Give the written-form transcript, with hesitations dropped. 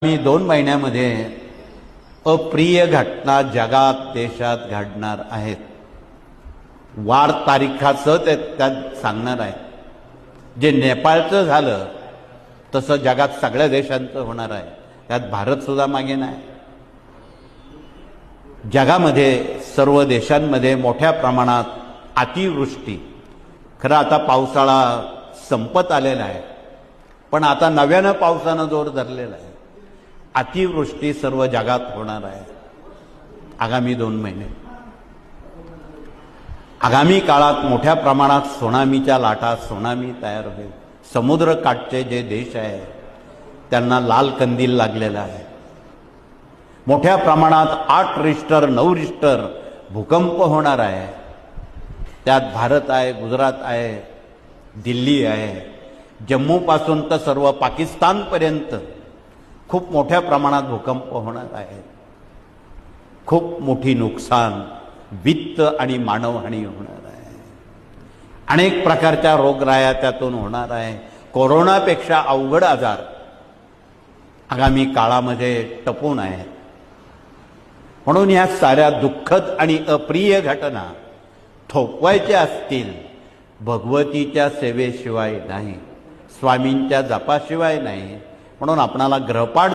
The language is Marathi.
मी 2 महिन्यामध्ये अप्रिय घटना जगात देशात घडणार आहेत. वार तारीखाचं त्यात सांगणार आहे. जे नेपाळचं झालं तसं जगात सगळ्या देशांचं होणार आहे. त्यात भारत सुद्धा मागे नाही. जगामध्ये सर्व देशांमध्ये मोठ्या प्रमाणात अतिवृष्टी. खरं आता पावसाळा संपत आलेला आहे, पण आता नव्यानं पावसानं जोर धरलेला आहे. अतिवृष्टी सर्व जगात होणार आहे आगामी 2 महिने. आगामी काळात मोठ्या प्रमाणात त्सुनामीच्या लाटा, त्सुनामी तयार होईल. समुद्रकाठचे जे देश आहे त्यांना लाल कंदील लागलेला आहे. मोठ्या प्रमाणात 8 रिश्टर 9 रिश्टर भूकंप होणार आहे. त्यात भारत आहे, गुजरात आहे, दिल्ली आहे, जम्मूपासून तर सर्व पाकिस्तानपर्यंत खूप मोठ्या प्रमाणात भूकंप होणार आहे. खूप मोठी नुकसान, वित्त आणि मानवहानी होणार आहे. अनेक प्रकारच्या रोगराया त्यातून होणार आहे. कोरोनापेक्षा अवघड आजार आगामी काळामध्ये टपून आहेत. म्हणून या साऱ्या दुःखद आणि अप्रिय घटना थोपवायच्या असतील भगवतीच्या सेवेशिवाय नाही, स्वामींच्या जपाशिवाय नाही. म्हणून आपणाला ग्रहपाठ